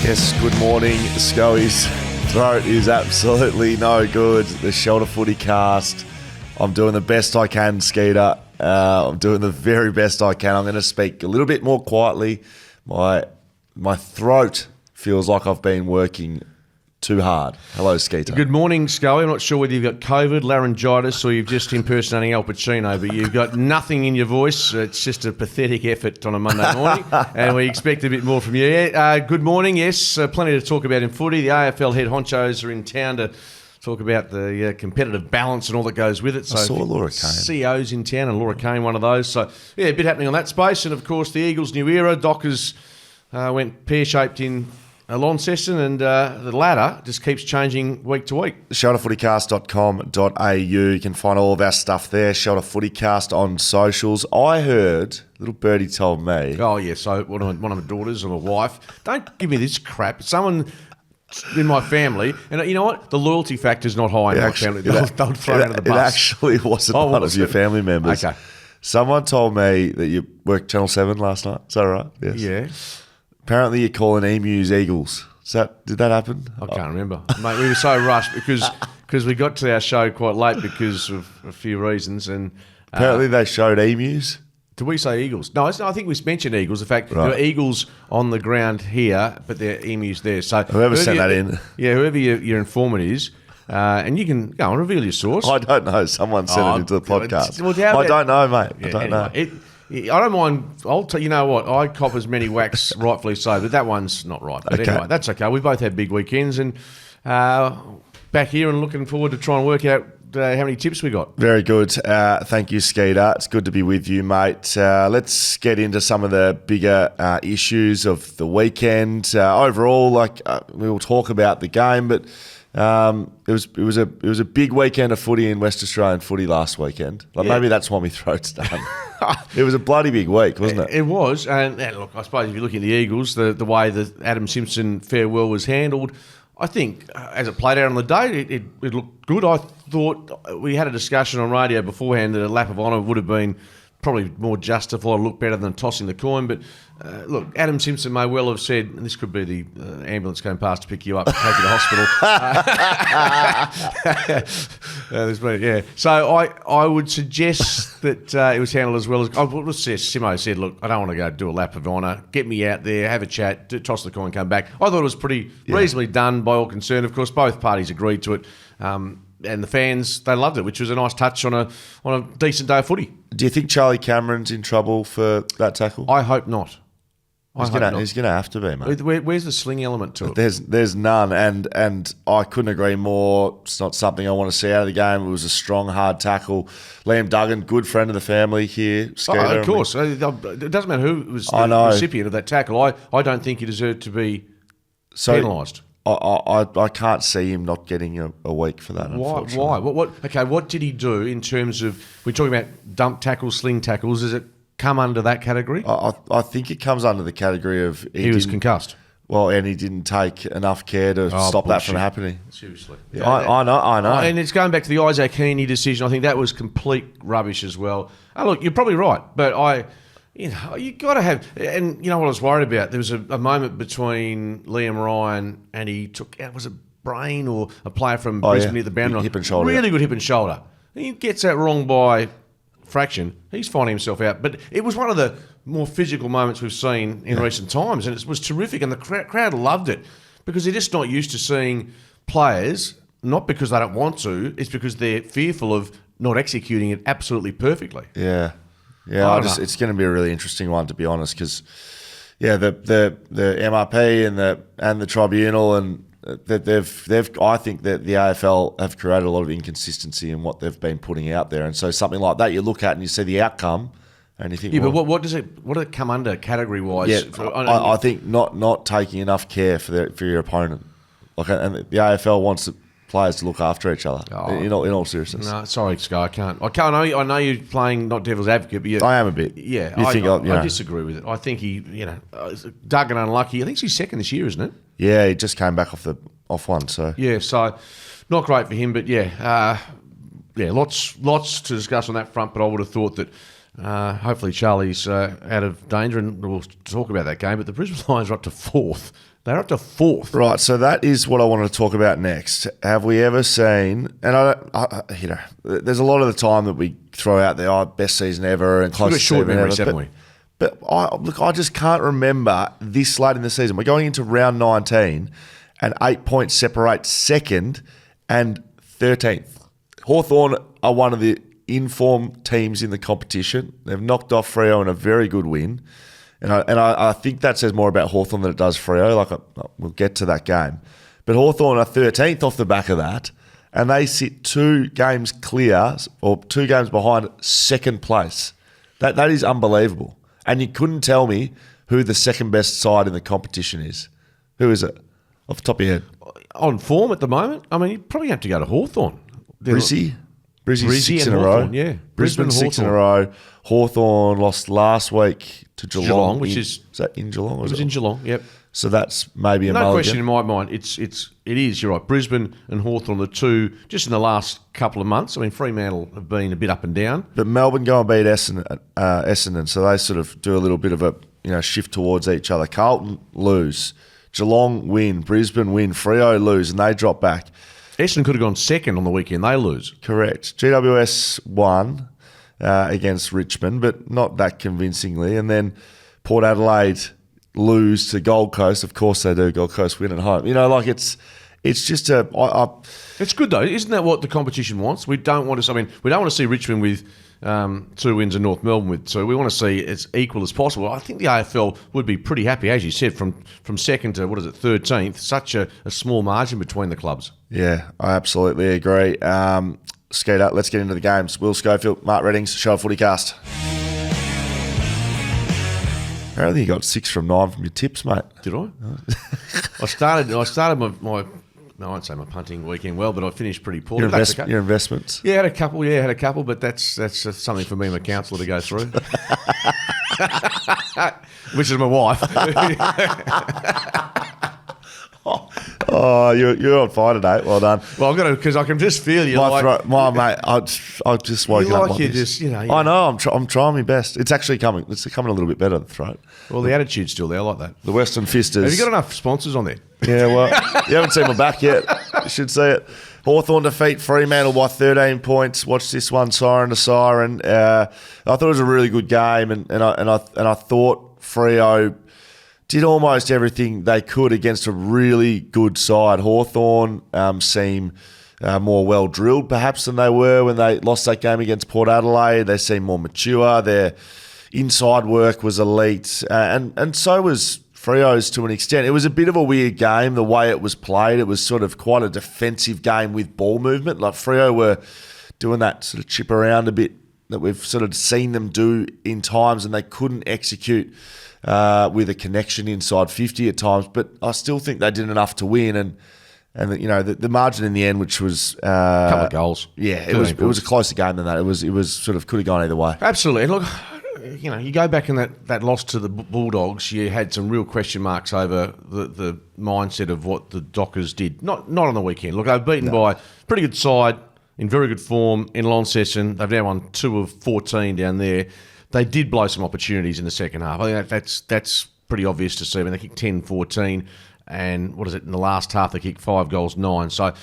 Yes, good morning. Scully's throat is absolutely no good. The Shoulder FootyCast. I'm doing the best I can, Skeeter. I'm doing the very best I can. I'm going to speak a little bit more quietly. My throat feels like I've been working too hard. Hello, Skeeter. Good morning, Scully. I'm not sure whether you've got COVID, laryngitis, or you've just impersonating Al Pacino, but you've got nothing in your voice. It's just a pathetic effort on a Monday morning, and we expect a bit more from you. Good morning, yes. Plenty to talk about in footy. The AFL head honchos are in town to talk about the competitive balance and all that goes with it. So I saw Laura Kane. CEO's in town, and Laura Kane, one of those. So, yeah, a bit happening on that space. And, of course, the Eagles' new era. Dockers went pear-shaped in Launceston, and the ladder just keeps changing week to week. Shoulderfootycast.com.au. You can find all of our stuff there. Shoulder FootyCast on socials. I heard, little birdie told me. Oh, yeah, so one of my daughters or my wife, don't give me this crap. Someone in my family, and you know what? The loyalty factor's not high in my family. They'll throw it under the bus. It actually wasn't one of your family members. Okay. Someone told me that you worked Channel 7 last night. Is that right? Yes. Yeah. Apparently you're calling emus eagles. Did that happen? I can't remember. Mate, we were so rushed because we got to our show quite late because of a few reasons. And apparently they showed emus. Did we say eagles? No, I think we mentioned eagles. In fact, there are eagles on the ground here, but there are emus there. So whoever sent that in. Yeah, whoever your informant is. And you can go and reveal your source. I don't know. Someone sent it into the podcast. I don't know, mate. I don't know. I don't mind. You know what? I cop as many whacks, rightfully so, but that one's not right. But anyway, that's okay. We both had big weekends, and back here and looking forward to trying to work out how many tips we got. Very good. Thank you, Skeeter. It's good to be with you, mate. Let's get into some of the bigger issues of the weekend. Overall, we will talk about the game, but it was a big weekend of footy in West Australian footy last weekend. Maybe that's why my throat's done. It was a bloody big week, wasn't it? It was. And look, I suppose if you're looking at the Eagles, the way the Adam Simpson farewell was handled, I think as it played out on the day, it looked good. I thought we had a discussion on radio beforehand that a lap of honour would have been probably more justified, look better than tossing the coin. But look, Adam Simpson may well have said, and this could be the ambulance going past to pick you up and take you to hospital. So I would suggest that it was handled as well as Simo said. Look, I don't want to go do a lap of honour. Get me out there, have a chat, toss the coin, come back. I thought it was pretty reasonably done by all concerned. Of course, both parties agreed to it. And the fans, they loved it, which was a nice touch on a decent day of footy. Do you think Charlie Cameron's in trouble for that tackle? I hope not. He's going to have to be, mate. Where's the sling element to it? There's none, and I couldn't agree more. It's not something I want to see out of the game. It was a strong, hard tackle. Liam Duggan, good friend of the family here. Of course. It doesn't matter who was the recipient of that tackle. I don't think he deserved to be penalised. I can't see him not getting a week for that. Why? What did he do in terms of? We're talking about dump tackles, sling tackles. Does it come under that category? I think it comes under the category of he was concussed. Well, and he didn't take enough care to stop that from happening. Seriously, I know. And it's going back to the Isaac Heaney decision. I think that was complete rubbish as well. Look, you're probably right, but you got to have, and you know what I was worried about? There was a moment between Liam Ryan and he took out, was it Brain or a player from Brisbane near the boundary? Hip and shoulder. Really good hip and shoulder. He gets that wrong by fraction. He's finding himself out. But it was one of the more physical moments we've seen in recent times, and it was terrific. And the crowd loved it because they're just not used to seeing players, not because they don't want to, it's because they're fearful of not executing it absolutely perfectly. Yeah. Yeah, it's going to be a really interesting one, to be honest, because the MRP and the tribunal and they've I think that the AFL have created a lot of inconsistency in what they've been putting out there, and so something like that you look at and you see the outcome and you think, but what does it come under category wise? Yeah, I think not taking enough care for your opponent, and the AFL wants to players to look after each other. In all seriousness. No, sorry, Sky, I can't. I know you're playing not devil's advocate, but I am a bit. Yeah, I disagree with it. I think he, Duggan unlucky. I think he's second this year, isn't it? Yeah, he just came back off one. So yeah, so not great for him, but lots to discuss on that front. But I would have thought that hopefully Charlie's out of danger, and we'll talk about that game. But the Brisbane Lions are up to fourth. They're up to 4th. Right, so that is what I wanted to talk about next. Have we ever seen, and there's a lot of the time that we throw out the best season ever and closest short season memories, ever. haven't we? But I just can't remember this late in the season. We're going into round 19 and 8 points separate second and 13th. Hawthorn are one of the in-form teams in the competition. They've knocked off Freo in a very good win. And I think that says more about Hawthorn than it does Freo. We'll get to that game. But Hawthorn are 13th off the back of that, and they sit 2 games clear, or 2 games behind second place. That is unbelievable. And you couldn't tell me who the second best side in the competition is. Who is it? Off the top of your head. On form at the moment, I mean, you probably have to go to Hawthorn. Brizzy 6 in a Hawthorn, row. yeah. Brisbane 6 in a row. Hawthorn lost last week to Geelong. Is that in Geelong? It was in Geelong, yep. So that's maybe a No mulligan. question in my mind. It is, you're right. Brisbane and Hawthorn, the two, just in the last couple of months. I mean, Fremantle have been a bit up and down. But Melbourne go and beat Essendon, so they sort of do a little bit of a shift towards each other. Carlton lose. Geelong win. Brisbane win. Freo lose, and they drop back. Essendon could have gone second on the weekend. They lose. Correct. GWS won against Richmond, but not that convincingly. And then Port Adelaide lose to Gold Coast. Of course they do. Gold Coast win at home. It's just It's good though, isn't that what the competition wants? We don't want to see Richmond with 2 wins and North Melbourne with 2. We want to see as equal as possible. I think the AFL would be pretty happy, as you said, from second to 13th. Such a small margin between the clubs. Yeah, I absolutely agree. Skeeter, let's get into the games. Will Schofield, Mark Reddings, Show FootyCast. Apparently you got 6 from 9 from your tips, mate. Did I? I started my I won't say my punting weekend well, but I finished pretty poorly. Your investments? Yeah, had a couple, but that's just something for me and my counsellor to go through. Which is my wife. Oh, you're on fire today. Well done. Well, I've got to, because I can just feel you. Mate, I just woken up like this. I know. I'm trying my best. It's actually coming. It's coming a little bit better, the throat. Well, the attitude's still there. I like that. The Western Fisters. Have you got enough sponsors on there? Yeah, well, you haven't seen my back yet. You should see it. Hawthorn defeat Fremantle by 13 points. Watch this one, siren to siren. I thought it was a really good game, and I thought Freo did almost everything they could against a really good side. Hawthorn seem more well-drilled, perhaps, than they were when they lost that game against Port Adelaide. They seem more mature. Their inside work was elite, and so was Freo's to an extent. It was a bit of a weird game, the way it was played. It was sort of quite a defensive game with ball movement. Like Freo were doing that sort of chip around a bit that we've sort of seen them do in times, and they couldn't execute with a connection inside 50 at times. But I still think they did enough to win, and the margin in the end, which was a couple of goals. Yeah, it was a closer game than that. It was sort of could have gone either way. Absolutely. And look, you go back in that loss to the Bulldogs, you had some real question marks over the mindset of what the Dockers did. Not on the weekend. Look, they've beaten by a pretty good side, in very good form, in Launceston. They've now won 2 of 14 down there. They did blow some opportunities in the second half. I think that's pretty obvious to see. I mean, they kicked 10-14, and in the last half they kicked 5 goals, 9. So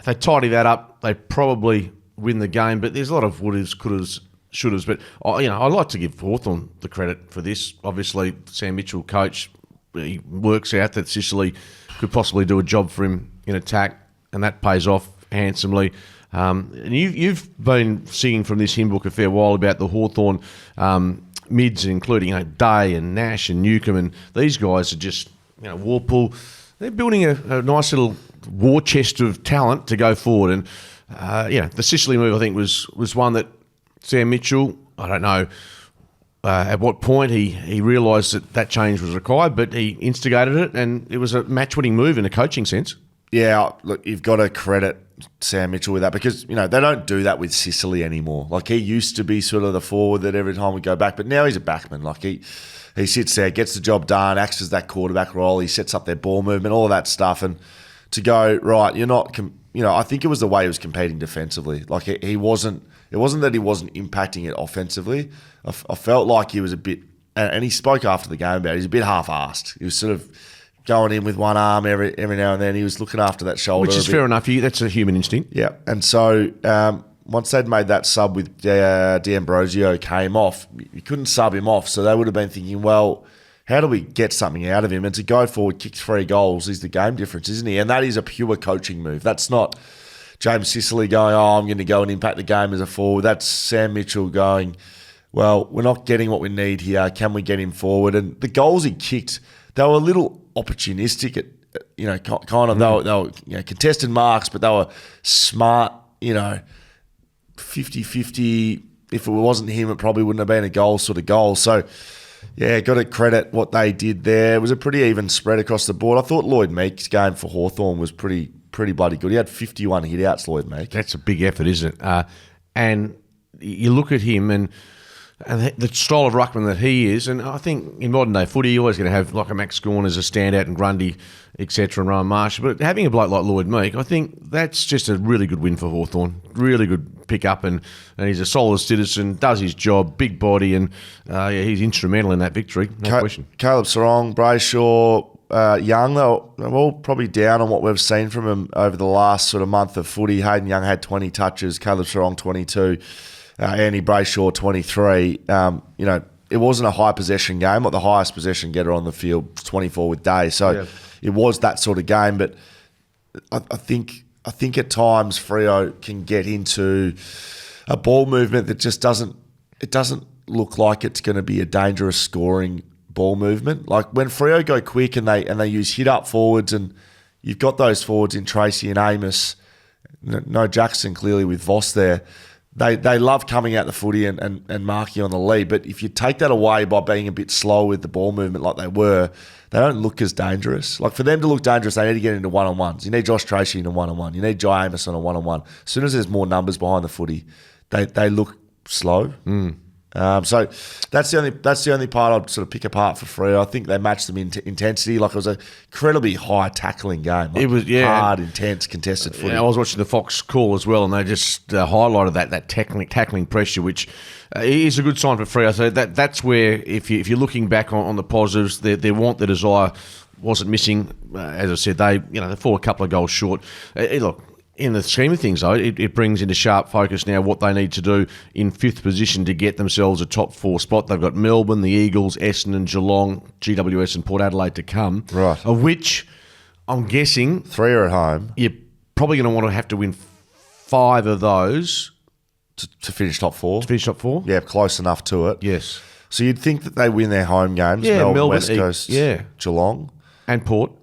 they tidy that up. They probably win the game, but there's a lot of wouldas, couldas, shouldas. But I like to give Hawthorn the credit for this. Obviously, Sam Mitchell, coach, he works out that Sicily could possibly do a job for him in attack, and that pays off handsomely. And you've been singing from this hymn book a fair while about the Hawthorn mids, including Day and Nash and Newcomb, and these guys are just Warpool. They're building a nice little war chest of talent to go forward. And the Sicily move, I think, was one that Sam Mitchell, I don't know at what point he realised that change was required, but he instigated it, and it was a match-winning move in a coaching sense. Yeah, look, you've got to credit Sam Mitchell with that, because they don't do that with Sicily anymore. Like, he used to be sort of the forward that every time we go back, but now he's a backman. Like, he sits there, gets the job done, acts as that quarterback role, he sets up their ball movement, all of that stuff, and to go, right, you're not, I think it was the way he was competing defensively. Like, it wasn't that he wasn't impacting it offensively. I felt like he was a bit, and he spoke after the game about it, he's a bit half-assed. He was sort of going in with one arm every now and then. He was looking after that shoulder. Which is fair enough. That's a human instinct. Yeah. And so once they'd made that sub with D'Ambrosio came off, you couldn't sub him off. So they would have been thinking, well, how do we get something out of him? And to go forward, kick 3 goals is the game difference, isn't he? And that is a pure coaching move. That's not James Sicily going, I'm going to go and impact the game as a forward. That's Sam Mitchell going, well, we're not getting what we need here. Can we get him forward? And the goals he kicked, they were a little opportunistic at, kind of, they were contested marks, but they were smart, 50-50. If it wasn't him, it probably wouldn't have been a goal sort of goal. So, yeah, got to credit what they did there. It was a pretty even spread across the board. I thought Lloyd Meek's game for Hawthorn was pretty bloody good. He had 51 hit-outs, Lloyd Meek. That's a big effort, isn't it? And you look at him and the style of ruckman that he is, and I think in modern day footy, you're always going to have like a Max Gawn as a standout and Grundy, etc., and Rowan Marshall. But having a bloke like Lloyd Meek, I think that's just a really good win for Hawthorn. Really good pick up, and he's a solid citizen, does his job, big body, and he's instrumental in that victory, no question. Caleb Sarong, Brayshaw, Young, they're all probably down on what we've seen from him over the last sort of month of footy. Hayden Young had 20 touches, Caleb Sarong 22. Andy Brayshaw, 23. It wasn't a high possession game. Like the highest possession getter on the field, 24 with Day. So It was that sort of game. But I think at times Freo can get into a ball movement that just doesn't look like it's going to be a dangerous scoring ball movement. Like when Freo go quick and they use hit up forwards, and you've got those forwards in Tracy and Amos. No Jackson clearly with Voss there. They love coming out the footy and marking on the lead, but if you take that away by being a bit slow with the ball movement like they were, they don't look as dangerous. Like for them to look dangerous, they need to get into one-on-ones. You need Josh Tracy in a one-on-one. You need Jai Amos on a one-on-one. As soon as there's more numbers behind the footy, they look slow. So that's the only part I'd sort of pick apart for Freo. I think they matched them in intensity. Like it was an incredibly high tackling game. Like it was hard, intense, contested footy. I was watching the Fox call as well, and they just highlighted that tackling pressure, which is a good sign for Freo. So that's where if you're looking back on the positives, their want, their desire wasn't missing. As I said, they fall a couple of goals short. Look. In the scheme of things, though, it brings into sharp focus now what they need to do in 5th position to get themselves a top 4 spot. They've got Melbourne, the Eagles, Essendon, Geelong, GWS and Port Adelaide to come. Right. Of which, I'm guessing... 3 are at home. You're probably going to want to have to win 5 of those... To finish top 4? To finish top 4? Yeah, close enough to it. Yes. So you'd think that they win their home games, Melbourne, West Coast, Geelong. And Port.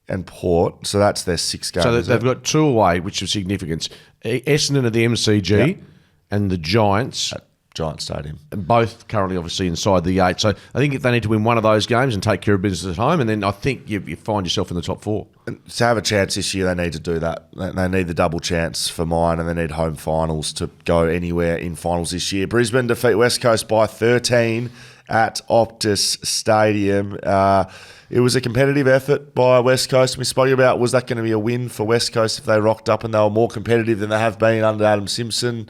And Port, so that's their 6 games. So they've got 2 away, which is significance. Essendon at the MCG and the Giants at Giant Stadium. And both currently obviously inside the 8. So I think if they need to win one of those games and take care of business at home, and then I think you find yourself in the top 4. And to have a chance this year, they need to do that. They need the double chance for mine, and they need home finals to go anywhere in finals this year. Brisbane defeat West Coast by 13 at Optus Stadium. It was a competitive effort by West Coast. We spoke about, was that going to be a win for West Coast if they rocked up and they were more competitive than they have been under Adam Simpson?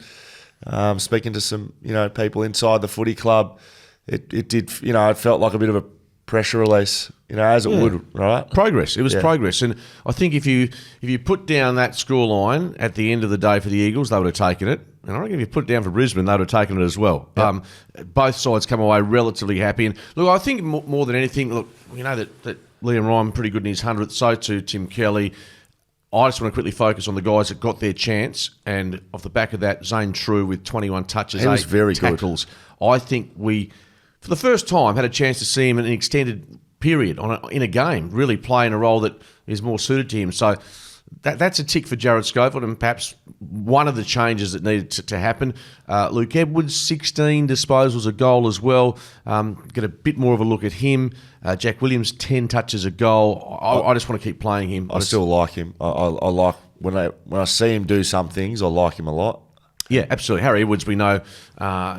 Speaking to some people inside the footy club, it did. It felt like a bit of a pressure release. As it would, right? Progress. It was progress, and I think if you put down that scoreline at the end of the day for the Eagles, they would have taken it. And I reckon if you put it down for Brisbane, they would have taken it as well. Yep. Both sides come away relatively happy. And look, I think more than anything, look, that Liam Ryan pretty good in his 100th. So too Tim Kelly. I just want to quickly focus on the guys that got their chance, and off the back of that, Zane True with 21 touches, he was 8 very tackles. Good. I think we, for the first time, had a chance to see him in an extended period in a game, really playing a role that is more suited to him. So that's a tick for Jared Schofield, and perhaps one of the changes that needed to happen. Luke Edwards, 16 disposals, a goal as well. Get a bit more of a look at him. Jack Williams, 10 touches, a goal. I just want to keep playing him. I still like him. I like when I see him do some things, I like him a lot. Yeah, absolutely. Harry Edwards, we know,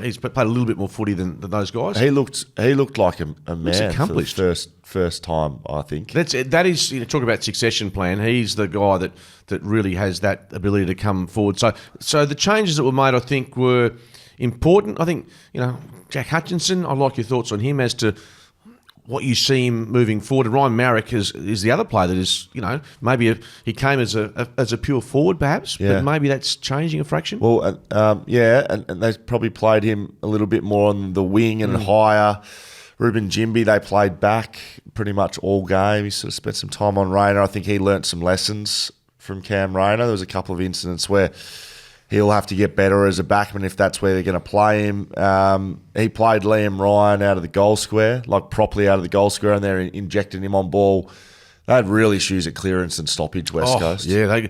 he's played a little bit more footy than those guys. He looked like a man. He's accomplished. For the first time, I think. That is talk about succession plan. He's the guy that really has that ability to come forward. So the changes that were made, I think, were important. I think Jack Hutchinson. I'd like your thoughts on him as to what you see him moving forward. And Ryan Marrick is the other player that is, maybe he came as a pure forward perhaps, but maybe that's changing a fraction. Well, and they probably played him a little bit more on the wing and higher. Ruben Jimby, they played back pretty much all game. He sort of spent some time on Rayner. I think he learnt some lessons from Cam Rayner. There was a couple of incidents where he'll have to get better as a backman if that's where they're going to play him. He played Liam Ryan out of the goal square, like properly out of the goal square, and they're injecting him on ball. They had real issues at clearance and stoppage, West Coast. Yeah,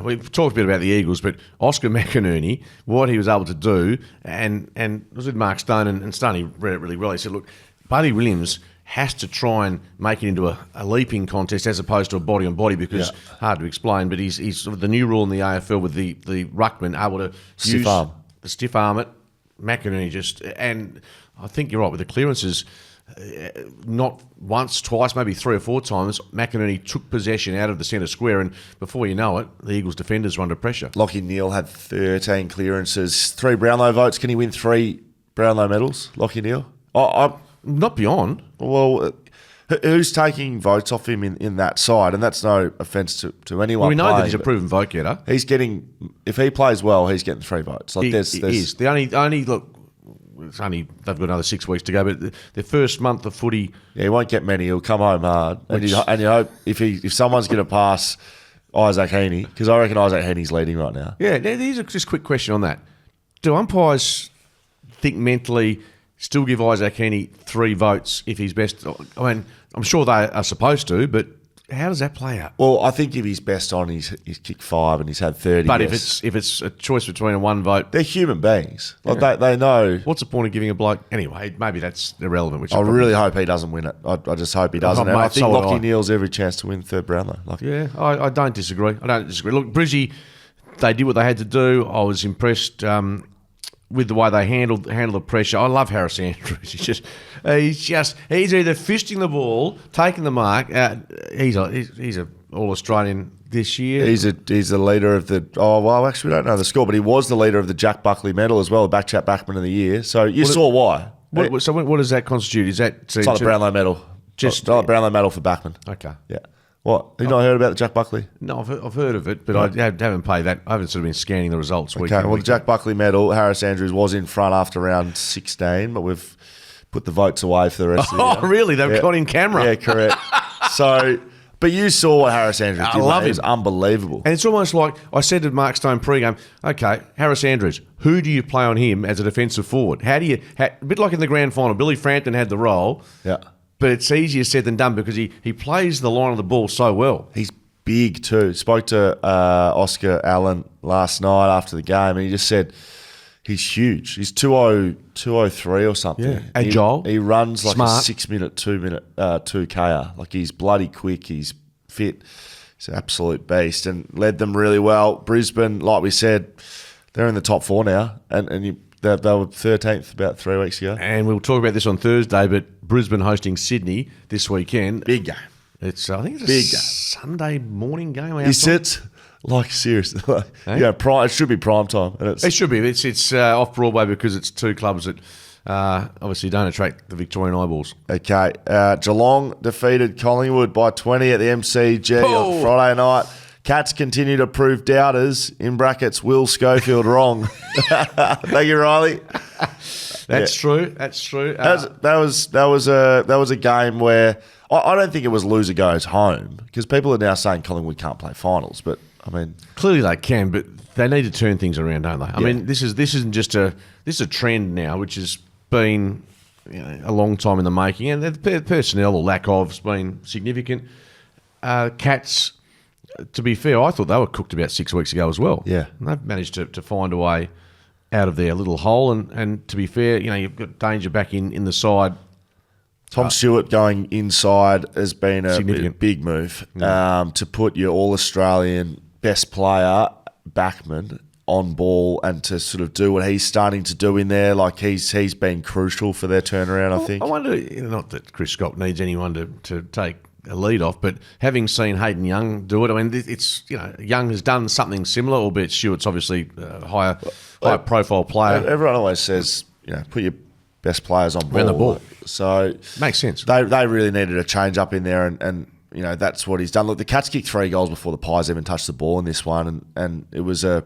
we've talked a bit about the Eagles, but Oscar McInerney, what he was able to do, and it was with Mark Stone, and Stoney read it really well. He said, look, Buddy Williams has to try and make it into a leaping contest as opposed to a body-on-body because hard to explain, but he's sort of the new rule in the AFL with the ruckman able to stiff arm it. McInerney and I think you're right with the clearances. Not once, twice, maybe 3 or 4 times, McInerney took possession out of the centre square, and before you know it, the Eagles' defenders were under pressure. Lachie Neale had 13 clearances, 3 Brownlow votes. Can he win 3 Brownlow medals, Lachie Neale? Not beyond. Well, who's taking votes off him in that side? And that's no offence to anyone. Well, we know that he's a proven vote getter. He's getting, if he plays well, he's getting 3 votes. He is. The only look. It's only they've got another 6 weeks to go, but their first month of footy. Yeah, he won't get many. He'll come home hard, and you hope if someone's going to pass Isaac Heaney, because I reckon Isaac Heaney's leading right now. Yeah, here's just a quick question on that. Do umpires think mentally still give Isaac Heaney 3 votes if he's best? I mean, I'm sure they are supposed to, but how does that play out? Well, I think if he's best on, he's kicked 5 and he's had 30. But if it's a choice between a 1 vote, they're human beings. Like they know. What's the point of giving a bloke anyway? Maybe that's irrelevant. I really hope he doesn't win it. I just hope he doesn't. I think Lachie Neale's every chance to win 3rd Brownlow. I don't disagree. Look, Brizzy, they did what they had to do. I was impressed with the way they handled the pressure. I love Harris Andrews. He's either fisting the ball, taking the mark. He's a All Australian this year. He's a leader of the. Actually, we don't know the score, but he was the leader of the Jack Buckley medal as well, the BackChat Backman of the Year. So you saw why. What does that constitute? Is that it's like a Brownlow medal? Just a Brownlow medal for Backman. Okay. Yeah. What? Have you not heard about the Jack Buckley? No, I've heard of it, but I haven't paid that. I haven't sort of been scanning the results. Okay, well, the Jack Buckley medal, Harris Andrews was in front after round 16, but we've put the votes away for the rest of the year. Oh, really? They've got in camera? Yeah, correct. So, but you saw what Harris Andrews did. I love him. It was unbelievable. And it's almost like I said to Mark Stone pre-game, okay, Harris Andrews, who do you play on him as a defensive forward? How do you, a bit like in the grand final, Billy Frampton had the role. Yeah. But it's easier said than done because he plays the line of the ball so well. He's big too. Spoke to Oscar Allen last night after the game, and he just said he's huge. He's 203 or something. Yeah. Agile. He runs like smart. a 6 minute, 2K'er. Like he's bloody quick. He's fit. He's an absolute beast and led them really well. Brisbane, like we said, they're in the top 4 now, and they were 13th about 3 weeks ago. And we'll talk about this on Thursday, but Brisbane hosting Sydney this weekend. Big game. I think it's a big game. Sunday morning game. Is it? Like, seriously. It should be prime time. And it should be. It's off Broadway because it's 2 clubs that obviously don't attract the Victorian eyeballs. Okay. Geelong defeated Collingwood by 20 at the MCG on Friday night. Cats continue to prove doubters, in brackets, Will Schofield wrong. Thank you, Riley. That's true. That's true. That was a game where I don't think it was loser goes home because people are now saying Collingwood can't play finals, but I mean clearly they can, but they need to turn things around, don't they? I mean this isn't just this is a trend now, which has been a long time in the making, and the personnel or lack of has been significant. Cats. To be fair, I thought they were cooked about 6 weeks ago as well. Yeah. And they've managed to find a way out of their little hole. And to be fair, you've got Danger back in the side. Tom Stewart going inside has been a big move to put your All-Australian best player, Backman, on ball and to sort of do what he's starting to do in there. Like he's been crucial for their turnaround, I think. I wonder, not that Chris Scott needs anyone to take a lead off, but having seen Hayden Young do it, I mean, it's Young has done something similar, albeit Stewart's obviously a higher profile player. Everyone always says, put your best players on Around the ball. So Makes sense. They really needed a change up in there, and that's what he's done. Look, the Cats kicked 3 goals before the Pies even touched the ball in this one, and it was a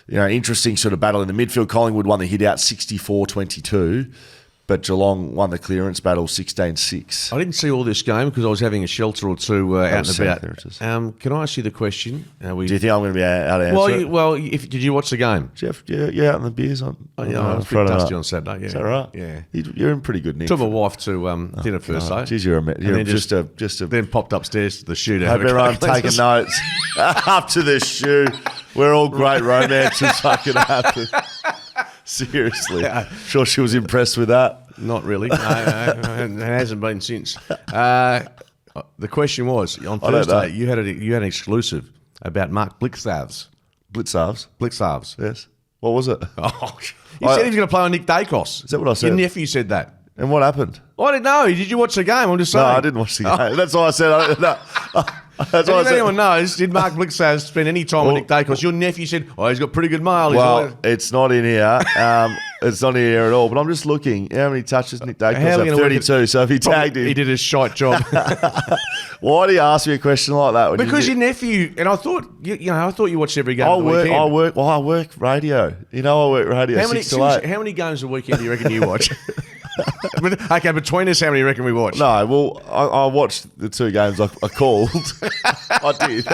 interesting sort of battle in the midfield. Collingwood won the hit out 64-22. But Geelong won the clearance battle 16-6. I didn't see all this game because I was having a shelter or two out and about. Can I ask you the question? Do you think I'm going to be out of answer? Did you watch the game? Jeff, you're out in the beers on. I was a bit dusty on Saturday. Yeah. Is that right? Yeah. You're in pretty good nick. Took my wife to dinner first, though. Geez, you're just a. Then popped upstairs to the shoe to hope everyone's taking notes. Up to the shoe. We're all great romances fucking happen. Seriously. Sure she was impressed with that. Not really. No, it hasn't been since. The question was, on Thursday, you had an exclusive about Mark Blicavs. Blicavs? Yes. What was it? You said he was going to play on Nick Dacos. Is that what I said? Your nephew said that. And what happened? I didn't know. Did you watch the game? I'm just saying. No, I didn't watch the game. That's why I said. That's if anyone knows, did Mark Blicavs spend any time with Nick Dacos? Your nephew said, he's got pretty good mail. Well, it's not in here. It's not in here at all. But I'm just looking. How many touches Nick Dacos had? 32. So if he tagged him. He did a shite job. Why do you ask me a question like that? Because your nephew, and I thought you watched every game. I work radio. I work radio 6 to 8. How many games a weekend do you reckon you watch? Okay, between us, how many do you reckon we watch? No, well, I watched the 2 games I called. I did.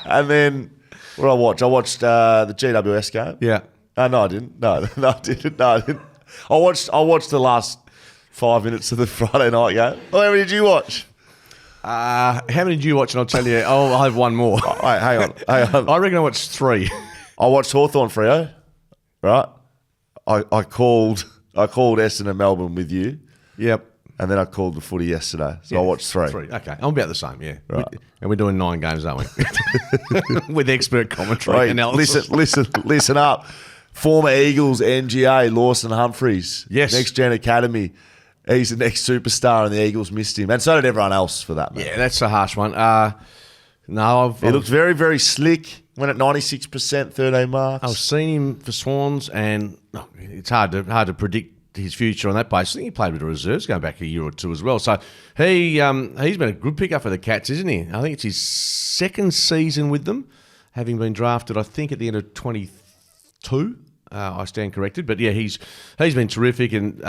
And then, what did I watch? I watched the GWS game. Yeah. No, I didn't. No, I didn't. I watched the last 5 minutes of the Friday night game. How many did you watch? How many did you watch? And I'll tell you, I'll have one more. Wait, hang on. I reckon I watched 3. I watched Hawthorn Freo, right? I called Essendon and Melbourne with you. Yep. And then I called the footy yesterday. So I watched 3. Okay. I'm about the same, yeah. Right. And we're doing 9 games, aren't we? With expert commentary analysis. Listen up. Former Eagles NGA, Lawson Humphreys. Yes. Next Gen Academy. He's the next superstar and the Eagles missed him. And so did everyone else for that, man. Yeah, that's a harsh one. He looks very, very slick. Went at 96%, 13 marks. I've seen him for Swans, and it's hard to predict his future on that basis. I think he played with the reserves going back a year or 2 as well. So he's been a good pickup for the Cats, isn't he? I think it's his 2nd season with them, having been drafted, I think, at the end of 22. I stand corrected, but yeah, he's been terrific, and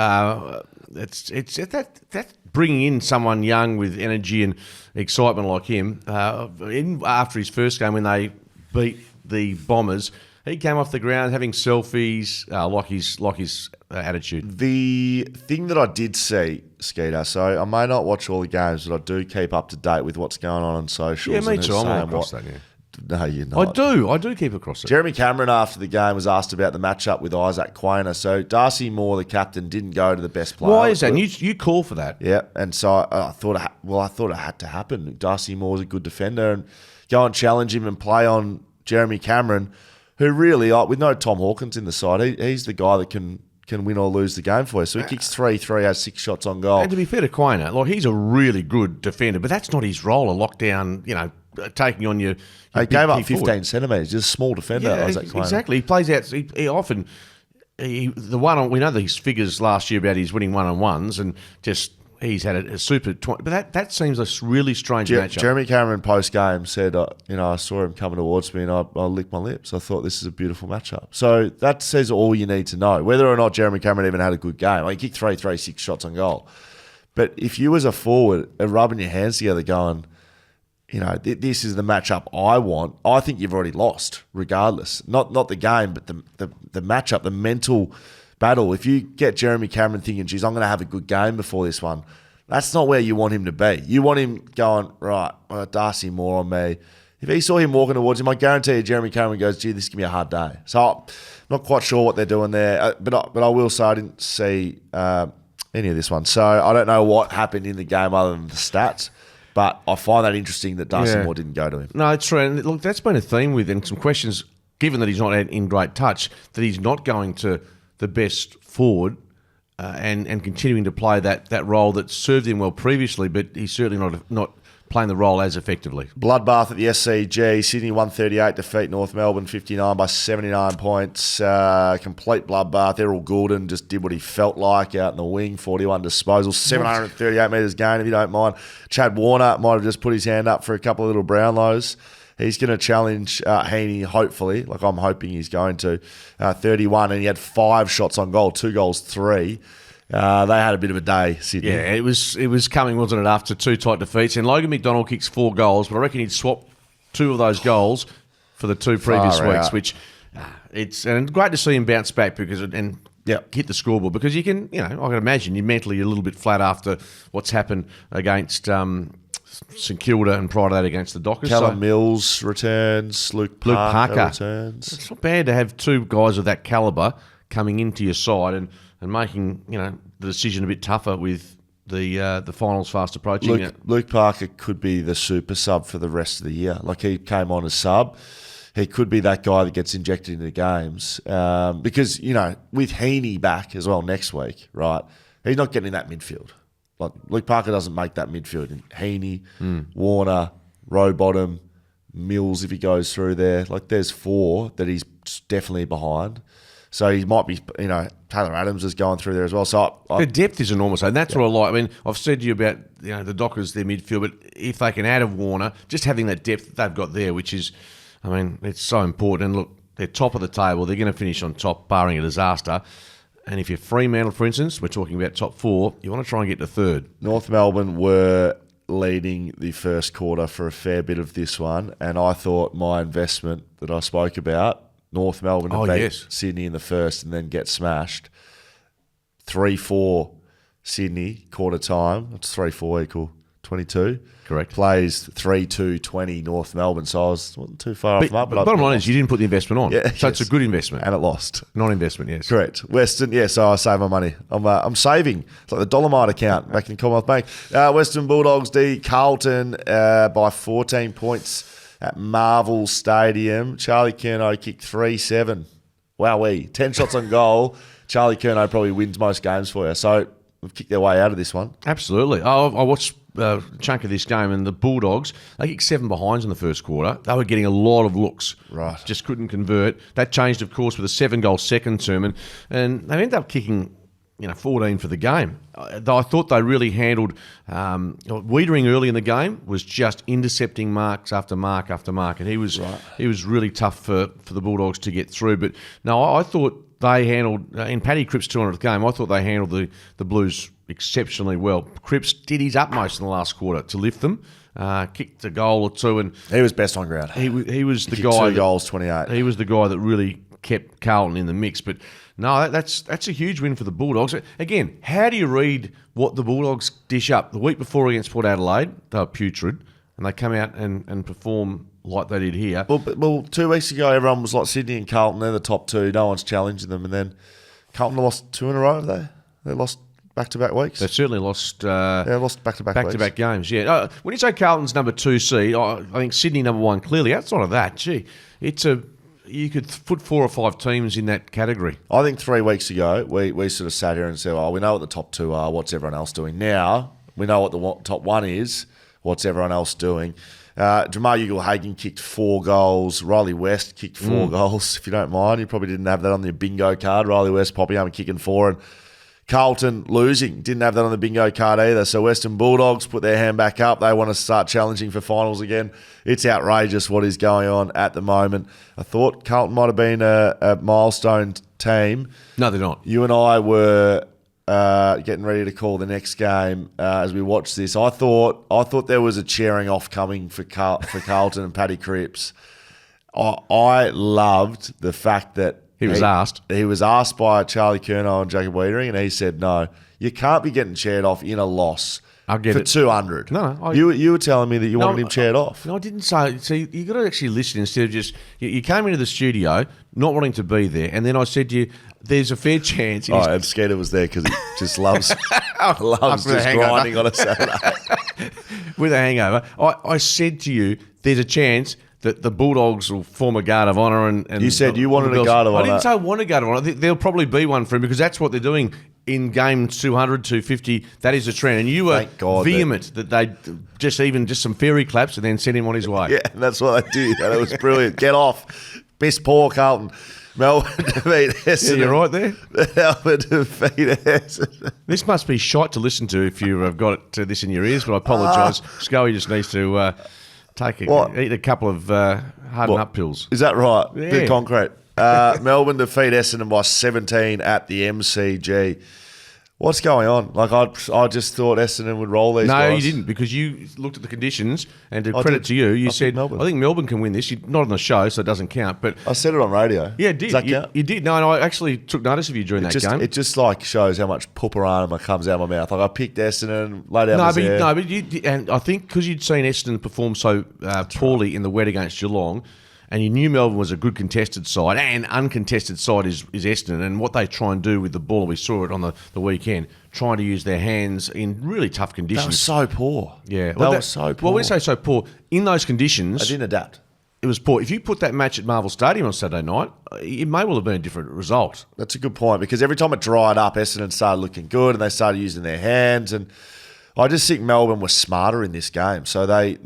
it's that bringing in someone young with energy and excitement like him. After his first game when they beat the Bombers, he came off the ground having selfies, like his attitude. The thing that I did see, Skeeter, so I may not watch all the games, but I do keep up to date with what's going on socials. Yeah, me too. I'm all across that, yeah. No, you're not. I do keep across it. Jeremy Cameron, after the game, was asked about the matchup with Isaac Quainer. So Darcy Moore, the captain, didn't go to the best player. Why is that? You call for that. Yeah, and so I thought it had to happen. Darcy Moore's a good defender, and go and challenge him and play on Jeremy Cameron, who really, with no Tom Hawkins in the side, he's the guy that can win or lose the game for you. So he kicks 3-3, has 6 shots on goal. And to be fair to Quainer, he's a really good defender, but that's not his role, a lockdown, taking on your he gave up 15 centimetres. He's a small defender. Yeah, exactly. He plays out. He often we know that his figures last year about his winning 1-on-1s, and just he's had a super. But that seems a really strange matchup. Jeremy Cameron post game said, I saw him coming towards me and I licked my lips. I thought this is a beautiful matchup. So that says all you need to know. Whether or not Jeremy Cameron even had a good game, he kicked 3-3, 6 shots on goal. But if you as a forward are rubbing your hands together, going, this is the matchup I want, I think you've already lost, regardless. Not the game, but the matchup, the mental battle. If you get Jeremy Cameron thinking, geez, I'm going to have a good game before this one, that's not where you want him to be. You want him going, right, Darcy Moore on me. If he saw him walking towards him, I guarantee you Jeremy Cameron goes, gee, this is going to be a hard day. So I'm not quite sure what they're doing there. But I will say I didn't see any of this one. So I don't know what happened in the game other than the stats. But I find that interesting that Darcy Moore didn't go to him. No, it's true. And look, that's been a theme with, and some questions, given that he's not in great touch, that he's not going to the best forward and continuing to play that role that served him well previously, but he's certainly not playing the role as effectively. Bloodbath at the SCG. Sydney 138 defeat North Melbourne 59 by 79 points. Complete bloodbath. Errol Goulden just did what he felt like out in the wing. 41 disposals. 738 metres gain, if you don't mind. Chad Warner might have just put his hand up for a couple of little Brownlows. He's going to challenge Heaney, hopefully. Like I'm hoping he's going to. 31, and he had 5 shots on goal. 2 goals, 3. They had a bit of a day, Sydney. Yeah, it was coming, wasn't it, after 2 tight defeats. And Logan McDonald kicks 4 goals, but I reckon he'd swap 2 of those goals for the 2 previous weeks, which it's and great to see him bounce back because hit the scoreboard, because you can, I can imagine you're mentally a little bit flat after what's happened against St Kilda and prior to that against the Dockers. Callum Mills returns. Luke Parker returns. It's not bad to have 2 guys of that calibre coming into your side and making the decision a bit tougher with the finals fast approaching. Luke Parker could be the super sub for the rest of the year. Like he came on as sub. He could be that guy that gets injected into the games because, with Heaney back as well next week, right, he's not getting in that midfield. Like Luke Parker doesn't make that midfield. Heaney, Warner, Rowbottom, Mills, if he goes through there, like there's 4 that he's definitely behind. So he might be, Taylor Adams is going through there as well. So the depth is enormous, and that's what I like. I mean, I've said to you about the Dockers, their midfield, but if they can add a Warner, just having that depth that they've got there, which is, it's so important. And look, they're top of the table. They're going to finish on top, barring a disaster. And if you're Fremantle, for instance, we're talking about top 4, you want to try and get to 3rd. North Melbourne were leading the first quarter for a fair bit of this one, and I thought my investment that I spoke about, North Melbourne to beat Sydney in the first and then get smashed. 3-4 Sydney, quarter time. That's 3-4 equal 22. Correct. Plays 3-2-20 North Melbourne, so I wasn't too far off. But bottom line is you didn't put the investment on. Yeah, so it's a good investment. And it lost. Non-investment, yes. Correct. Western, so I save my money. I'm saving. It's like the Dolomite account back in Commonwealth Bank. Western Bulldogs D Carlton by 14 points at Marvel Stadium. Charlie Curnow kicked 3-7. Wowee. 10 shots on goal. Charlie Curnow probably wins most games for you. So we've kicked their way out of this one. Absolutely. I watched a chunk of this game, and the Bulldogs, they kicked 7 behinds in the first quarter. They were getting a lot of looks. Right. Just couldn't convert. That changed, of course, with a 7-goal second term, and they ended up kicking 14 for the game. I thought they really handled Wiedering early in the game was just intercepting marks after mark after mark, and he was really tough for the Bulldogs to get through. But no, I thought they handled in Paddy Cripps' 200th game. I thought they handled the Blues exceptionally well. Cripps did his utmost in the last quarter to lift them. Kicked a goal or 2, and he was best on ground. He was the guy. 2 goals, 28. He was the guy that really kept Carlton in the mix. But no, that's a huge win for the Bulldogs. Again, how do you read what the Bulldogs dish up? The week before against Port Adelaide, they were putrid, and they come out and perform like they did here. Well, 2 weeks ago, everyone was like Sydney and Carlton. They're the top 2. No one's challenging them. And then Carlton lost 2 in a row, have they? They lost back-to-back weeks. They certainly lost. Lost back-to-back weeks. Back-to-back games. Yeah. When you say Carlton's number 2 seed, I think Sydney number 1 clearly. Outside of that, you could put 4 or 5 teams in that category. I think 3 weeks ago, we sort of sat here and said, we know what the top 2 are. What's everyone else doing? Now, we know what the top 1 is. What's everyone else doing? Jamal Ugle-Hagan kicked 4 goals. Riley West kicked 4 goals, if you don't mind. You probably didn't have that on your bingo card. Riley West popping up and kicking 4. And Carlton losing. Didn't have that on the bingo card either. So Western Bulldogs put their hand back up. They want to start challenging for finals again. It's outrageous what is going on at the moment. I thought Carlton might have been a milestone team. No, they're not. You and I were getting ready to call the next game as we watched this. I thought there was a cheering off coming for Carlton and Paddy Cripps. I loved the fact that he was asked by Charlie Curnow and Jacob Wiedering, and he said, no, you can't be getting cheered off in a loss for 200. No. You were telling me that you wanted him cheered off. No, I didn't say. See, you got to actually listen instead of just... You came into the studio not wanting to be there, and then I said to you, there's a fair chance... and Skeeter was there because he just loves just grinding on a Saturday. With a hangover. I said to you, there's a chance that the Bulldogs will form a guard of honour. And you said you wanted a guard of honour. I didn't say I want a guard of honour. There'll probably be one for him because that's what they're doing in game 200, 250, that is a trend. And you were Thank God vehement that they just some fairy claps and then sent him on his way. Yeah, that's what they did. And it was brilliant. Get off. Piss poor Carlton. Melbourne defeat Essendon. Yeah, you're right there. Melbourne defeat Essendon. This must be shite to listen to if you've got this in your ears, but I apologise. Scully just needs to eat a couple of harden up pills. Is that right? Yeah. Bit concrete. Melbourne defeat Essendon by 17 at the MCG. What's going on? Like I just thought Essendon would roll these guys. No, you didn't, because you looked at the conditions, and to credit to you, you said, I think Melbourne can win this. You're not on the show, so it doesn't count. But I said it on radio. Yeah, it did. Does that count? You did. No, and I actually took notice of you during that game. It just like shows how much pooperanima comes out of my mouth. Like I picked Essendon, laid out but you, and I think because you'd seen Essendon perform so poorly in the wet against Geelong, and you knew Melbourne was a good contested side, and uncontested side is Essendon, and what they try and do with the ball, we saw it on the weekend, trying to use their hands in really tough conditions. They were so poor. Yeah. They were so poor. Well, when we say so poor, in those conditions... They didn't adapt. It was poor. If you put that match at Marvel Stadium on Saturday night, it may well have been a different result. That's a good point, because every time it dried up, Essendon started looking good, and they started using their hands, and I just think Melbourne was smarter in this game. So they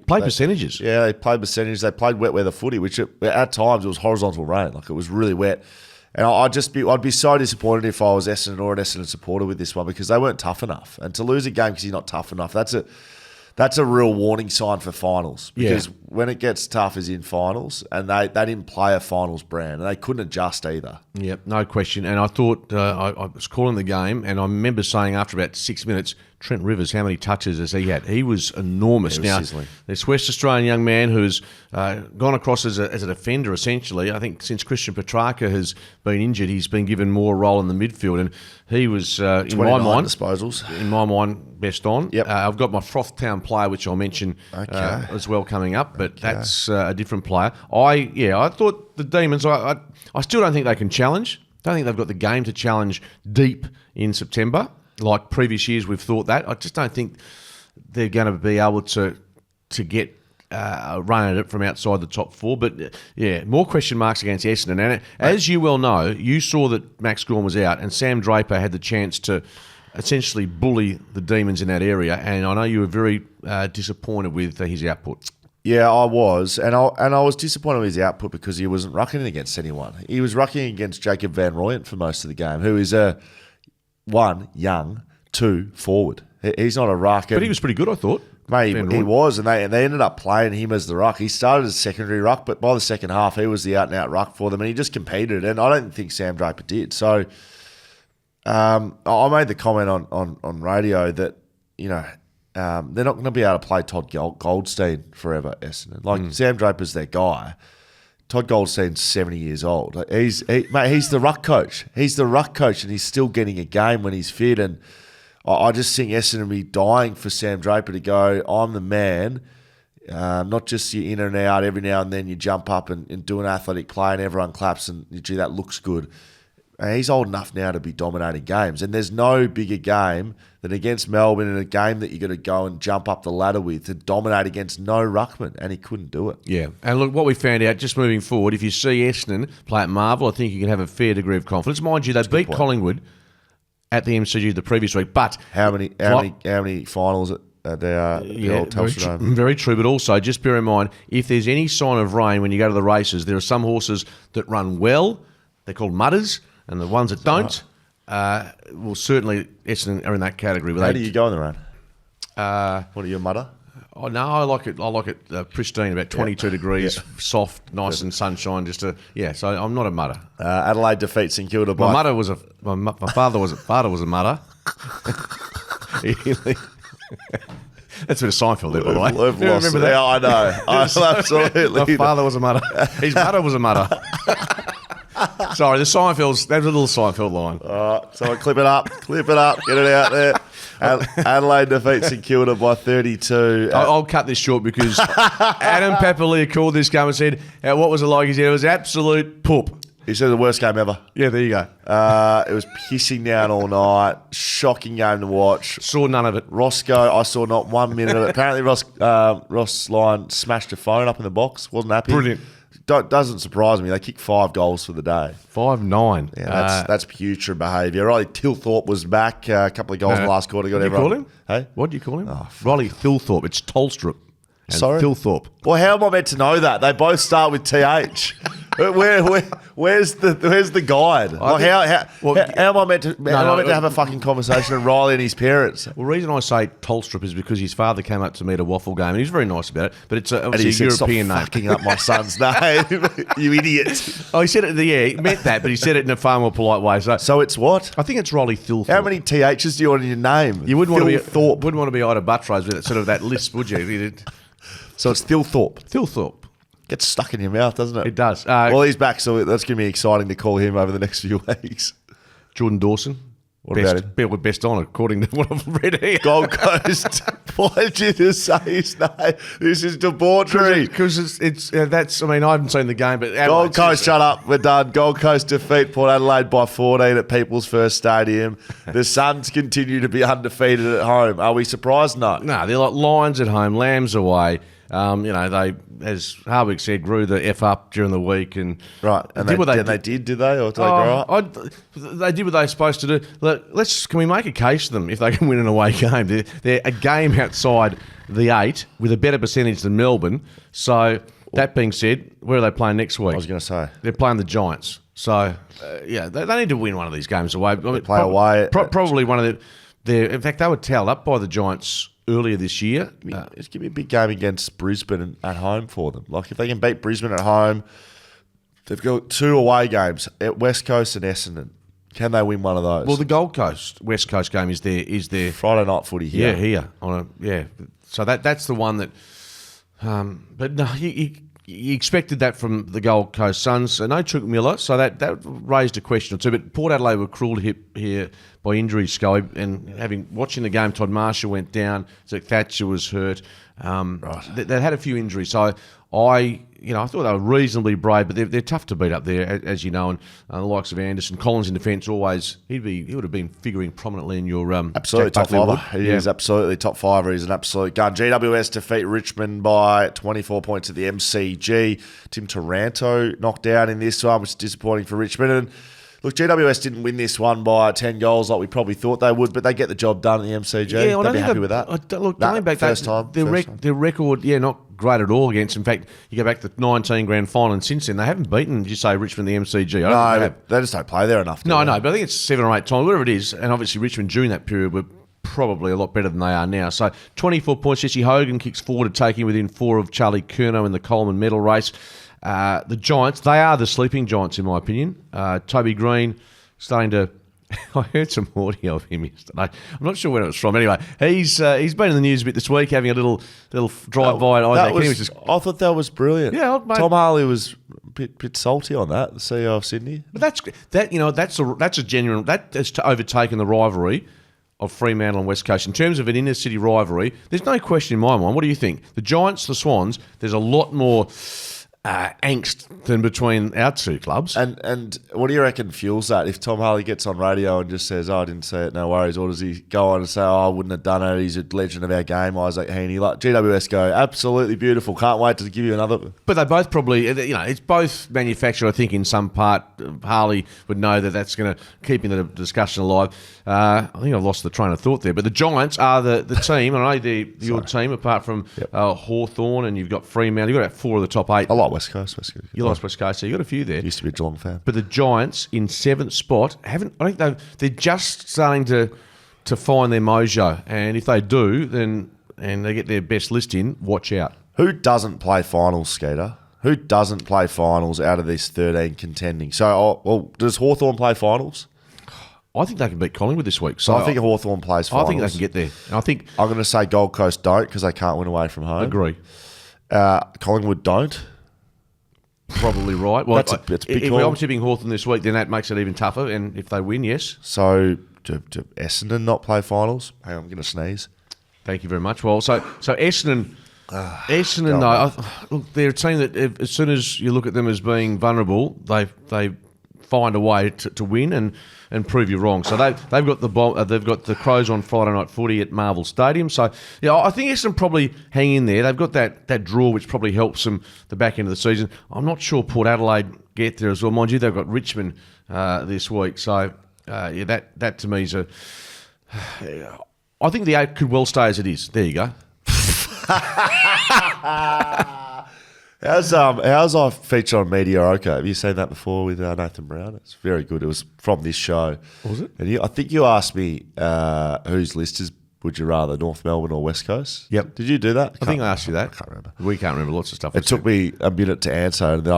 played percentages. Yeah, they played percentages. They played wet weather footy, which at times it was horizontal rain. Like it was really wet. And I'd be so disappointed if I was Essendon or an Essendon supporter with this one, because they weren't tough enough. And to lose a game because you're not tough enough, that's a real warning sign for finals. Because when it gets tough is in finals, and they didn't play a finals brand, and they couldn't adjust either. Yep, no question. And I thought, I was calling the game, and I remember saying after about 6 minutes, Trent Rivers, how many touches has he had? He was enormous. He was sizzling. This West Australian young man who's gone across as a defender, essentially. I think since Christian Petrarca has been injured, he's been given more role in the midfield, and he was, in my mind, disposals. In my mind, best on. Yep. I've got my Frothtown player, which I'll mention as well coming up, but that's a different player. I thought the Demons, I still don't think they can challenge. Don't think they've got the game to challenge deep in September. Like previous years, we've thought that. I just don't think they're going to be able to get run at it from outside the top four. But, more question marks against Essendon. And as you well know, you saw that Max Gawn was out, and Sam Draper had the chance to essentially bully the Demons in that area. And I know you were very disappointed with his output. Yeah, I was, and I was disappointed with his output because he wasn't rucking against anyone. He was rucking against Jacob Van Rooyen for most of the game, who is one, young, two, forward. He's not a ruck. But he was pretty good, I thought. Mate, he was, and they ended up playing him as the ruck. He started as secondary ruck, but by the second half, he was the out-and-out ruck for them, and he just competed, and I don't think Sam Draper did. So I made the comment on radio that, they're not going to be able to play Todd Goldstein forever, Essendon. Like, Sam Draper's their guy. Todd Goldstein's 70 years old. He's the ruck coach. He's the ruck coach, and he's still getting a game when he's fit. And I just think Essendon be dying for Sam Draper to go, I'm the man, not just you in and out. Every now and then you jump up and do an athletic play and everyone claps and, gee, that looks good. And he's old enough now to be dominating games. And there's no bigger game than against Melbourne, in a game that you're going to go and jump up the ladder with, to dominate against no ruckman, and he couldn't do it. Yeah, and look, what we found out, just moving forward, if you see Essendon play at Marvel, I think you can have a fair degree of confidence. Mind you, they beat Collingwood at the MCG the previous week, but... How many finals at their old Telstra Dome? Very true, but also, just bear in mind, if there's any sign of rain when you go to the races, there are some horses that run well, they're called mudders, and the ones that don't... well, certainly Essendon are in that category. How do you go in the rain? What are you, a mudder? Oh no, I like it pristine, about 22 degrees, soft, nice and sunshine. So I'm not a mudder. Adelaide defeats St Kilda by... My father was a mudder. That's a bit of Seinfeld there, by the way. Remember that? Yeah, I know. Absolutely. My father was a mudder. His mudder was a mudder. Sorry, there's a little Seinfeld line. All right, so clip it up, get it out there. Adelaide defeats St Kilda by 32. I'll cut this short because Adam Papalier called this game and said, what was it like? He said, it was absolute poop. He said the worst game ever. Yeah, there you go. It was pissing down all night. Shocking game to watch. Saw none of it. Roscoe, I saw not 1 minute of it. Apparently Ross Lyon smashed a phone up in the box. Wasn't happy. Brilliant. doesn't surprise me. They kicked 5 goals for the day. 5-9. Yeah, that's putrid behaviour. Riley Tilthorpe was back. A couple of goals in the last quarter. What do you call him? Hey? What do you call him? Riley Tilthorpe. It's Tolstrup. And Sorry? Tilthorpe. Well, how am I meant to know that? They both start with TH. Where's the guide? How am I meant to have a fucking conversation with Riley and his parents? Well, the reason I say Tolstrup is because his father came up to me at a waffle game and he was very nice about it. But it's obviously a European name. Fucking up my son's name, you idiot. Oh, he said it. Yeah, he meant that, but he said it in a far more polite way. So it's what? I think it's Riley Tilthorpe. How many THs do you want in your name? You wouldn't want to be Ida Buttrose with sort of that lisp, would you? So it's Tilthorpe. Tilthorpe. Gets stuck in your mouth, doesn't it? It does. Well, he's back, so that's going to be exciting to call him over the next few weeks. Jordan Dawson. What about him? Best on, according to what I've read here. Gold Coast. Why did you just say his name? This is debauchery. Because that's. I mean, I haven't seen the game, but Gold Coast, shut up. We're done. Gold Coast defeat Port Adelaide by 14 at People's First Stadium. The Suns continue to be undefeated at home. Are we surprised? No. No, they're like Lions at home, Lambs away. They, as Harwick said, grew the F up during the week and right. And they did they, or did they grow up? They did what they were supposed to do. Look, can we make a case for them if they can win an away game? They're a game outside the 8 with a better percentage than Melbourne. So that being said, where are they playing next week? I was going to say they're playing the Giants. So they need to win one of these games away. Play away. Probably one of their. In fact, they were towed up by the Giants earlier this year. It's give me a big game against Brisbane at home for them. Like if they can beat Brisbane at home, they've got 2 away games at West Coast and Essendon. Can they win one of those? Well, the Gold Coast West Coast game is their Friday night footy here. Yeah, here So that's the one that. But no, you expected that from the Gold Coast Suns. So no Chuck Miller, so that raised a question or two. But Port Adelaide were cruel to hit here by injury, Scully, and watching the game, Todd Marshall went down, Zach Thatcher was hurt. Right. They had a few injuries, so I thought they were reasonably brave, but they're tough to beat up there, as you know. And the likes of Anderson, Collins in defence, always he would have been figuring prominently in your absolutely top fiver. He is absolutely top fiver. He's an absolute gun. GWS defeat Richmond by 24 points at the MCG. Tim Taranto knocked out in this one, which is disappointing for Richmond. And look, GWS didn't win this one by 10 goals like we probably thought they would, but they get the job done at the MCG. Yeah, they'd be happy with that. Look, going back first time. Their record, not great at all against. In fact, you go back to the 19 grand final, and since then they haven't beaten, you say, Richmond the MCG. No, they just don't play there enough. No, but I think it's 7 or 8 times, whatever it is. And obviously Richmond during that period were probably a lot better than they are now. So 24 points. Jesse Hogan kicks forward to take him within 4 of Charlie Curnow in the Coleman medal race. The Giants, they are the sleeping Giants in my opinion. Toby Green starting to. I heard some audio of him yesterday. I'm not sure where it was from. Anyway, he's been in the news a bit this week, having a little drive-by at Isaac. I thought that was brilliant. Yeah, mate. Tom Harley was a bit salty on that, the CEO of Sydney. But that's a genuine that has overtaken the rivalry of Fremantle and West Coast in terms of an inner city rivalry. There's no question in my mind. What do you think? The Giants, the Swans. There's a lot more angst than between our two clubs. And what do you reckon fuels that? If Tom Harley gets on radio and just says, I didn't say it, no worries, or does he go on and say, I wouldn't have done it, he's a legend of our game, Isaac Heaney. Like GWS go, absolutely beautiful, can't wait to give you another. But they both probably, it's both manufactured, I think, in some part. Harley would know that that's going to keep the discussion alive. I think I've lost the train of thought there. But the Giants are the team, and I know your team, apart from Hawthorn, and you've got Fremantle, you've got about 4 of the top 8. I like West Coast. You like West Coast, so you've got a few there. Used to be a Geelong fan. But the Giants in 7th spot they're just starting to find their mojo, and if they do, then and they get their best list in, watch out. Who doesn't play finals, Skeeter? Who doesn't play finals out of this 13 contending? So, does Hawthorn play finals? I think they can beat Collingwood this week. So I think Hawthorn plays finals. I think they can get there. And I'm going to say Gold Coast don't because they can't win away from home. Agree. Collingwood don't. Probably right. Well, that's a big call. If I'm tipping Hawthorn this week, then that makes it even tougher. And if they win, yes. So, do Essendon not play finals? Hang on, I'm going to sneeze. Thank you very much. Well, so Essendon, though, look, they're a team that as soon as you look at them as being vulnerable, they find a way to win and prove you wrong. So they've got the Crows on Friday night footy at Marvel Stadium. So yeah, I think Essendon probably hang in there. They've got that draw which probably helps them the back end of the season. I'm not sure Port Adelaide get there as well, mind you. They've got Richmond this week. So yeah, that to me is a. I think the 8 could well stay as it is. There you go. How's I feature on Mediocre? Have you seen that before with Nathan Brown? It's very good. It was from this show. Was it? And I think you asked me whose list is, would you rather, North Melbourne or West Coast? Yep. Did you do that? I think I asked you that. I can't remember. We can't remember lots of stuff. It took me a minute to answer, and then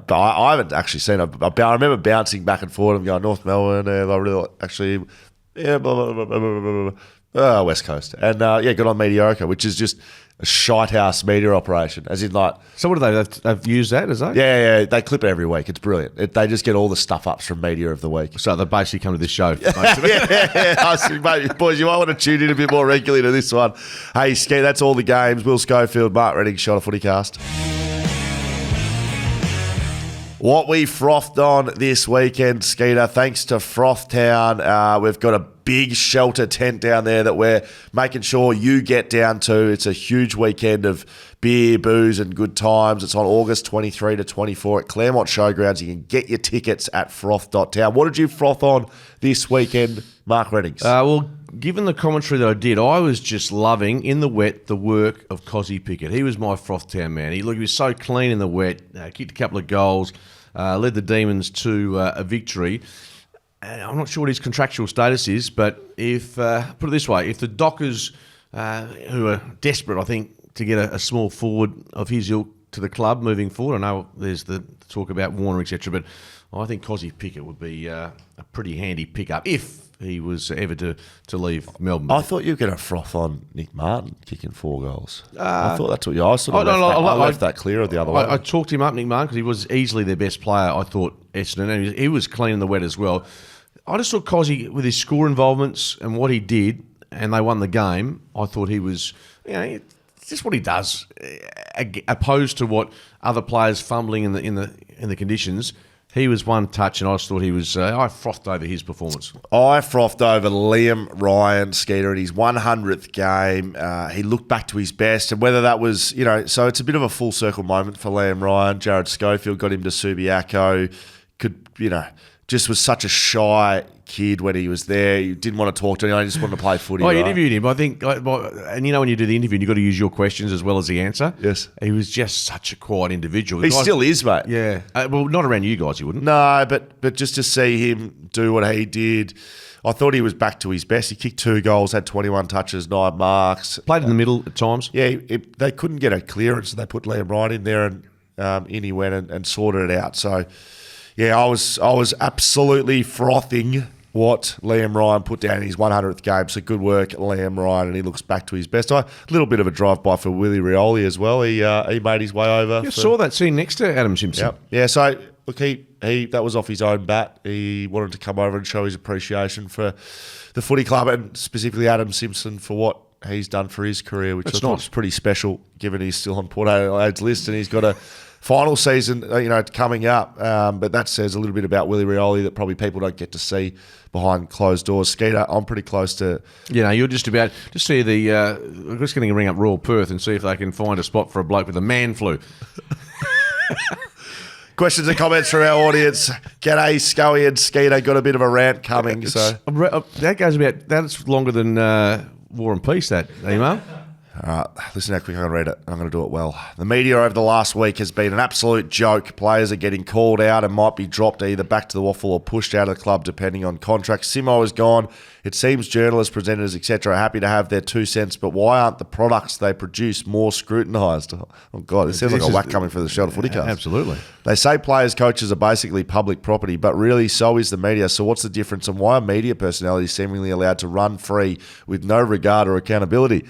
I haven't actually seen it. I remember bouncing back and forth and going, North Melbourne, I really actually, yeah, blah, blah, blah, blah, blah, blah. West Coast. And yeah, got on Mediocre, which is just a shite-house media operation, as in like... So what do they've used that, is they? Yeah, they clip it every week. It's brilliant. They just get all the stuff-ups from Media of the Week. So they basically come to this show. Yeah. I see, mate, boys, you might want to tune in a bit more regularly to this one. Hey, Ski, that's all the games. Will Schofield, Mark Redding, Shot of FootyCast. What we frothed on this weekend, Skeeter, thanks to Frothtown. We've got a big shelter tent down there that we're making sure you get down to. It's a huge weekend of beer, booze and good times. It's on August 23 to 24 at Claremont Showgrounds. You can get your tickets at froth.town. What did you froth on this weekend, Mark Reddings? Well, given the commentary that I did, I was just loving, in the wet, the work of Cozzy Pickett. He was my Frothtown man. He was so clean in the wet, kicked a couple of goals, led the Demons to a victory. I'm not sure what his contractual status is, but if put it this way, if the Dockers, who are desperate, I think, to get a small forward of his ilk to the club moving forward, I know there's the talk about Warner, etc., but I think Cozzy Pickett would be a pretty handy pickup if he was ever to leave Melbourne. I thought you were going to froth on Nick Martin kicking 4 goals. I thought that's what you... I left that clear the other way. I talked him up, Nick Martin, because he was easily their best player, I thought, Essendon, and he was clean in the wet as well. I just thought Cozzy, with his score involvements and what he did, and they won the game, I thought he was... it's just what he does, opposed to what other players fumbling in the conditions. He was one touch, and I just thought he was... I frothed over his performance. I frothed over Liam Ryan, Skeeter, in his 100th game. He looked back to his best, and whether that was... so it's a bit of a full circle moment for Liam Ryan. Jared Schofield got him to Subiaco. Just was such a shy kid when he was there. He didn't want to talk to anyone. He just wanted to play footy. I interviewed him, I think, and when you do the interview, you've got to use your questions as well as the answer. Yes. He was just such a quiet individual. He still is, mate. Yeah. Well, not around you guys, he wouldn't. No, but just to see him do what he did, I thought he was back to his best. He kicked 2 goals, had 21 touches, 9 marks. Played in the middle at times. Yeah, they couldn't get a clearance, so they put Liam Ryan in there, and in he went and sorted it out. So... yeah, I was absolutely frothing what Liam Ryan put down in his 100th game. So good work, Liam Ryan, and he looks back to his best. A little bit of a drive-by for Willie Rioli as well. He made his way over. You saw that scene next to Adam Simpson. Yep. Yeah, so look, he that was off his own bat. He wanted to come over and show his appreciation for the footy club and specifically Adam Simpson for what he's done for his career, which I thought was pretty special given he's still on Port Adelaide's list and he's got a final season, coming up. But that says a little bit about Willie Rioli that probably people don't get to see behind closed doors. Skeeter, I'm pretty close to... you're just about... Just see the... I'm just going to ring up Royal Perth and see if they can find a spot for a bloke with a man flu. Questions and comments from our audience. G'day, Scully and Skeeter. Got a bit of a rant coming. That goes about... That's longer than War and Peace, that email. All right, listen how quick I'm going to read it. I'm going to do it well. The media over the last week has been an absolute joke. Players are getting called out and might be dropped either back to the waffle or pushed out of the club depending on contracts. Simo is gone. It seems journalists, presenters, etc. are happy to have their 2 cents, but why aren't the products they produce more scrutinised? Oh, God, this sounds like a whack coming for the Shelter FootyCast. Absolutely. They say players, coaches are basically public property, but really so is the media. So what's the difference and why are media personalities seemingly allowed to run free with no regard or accountability?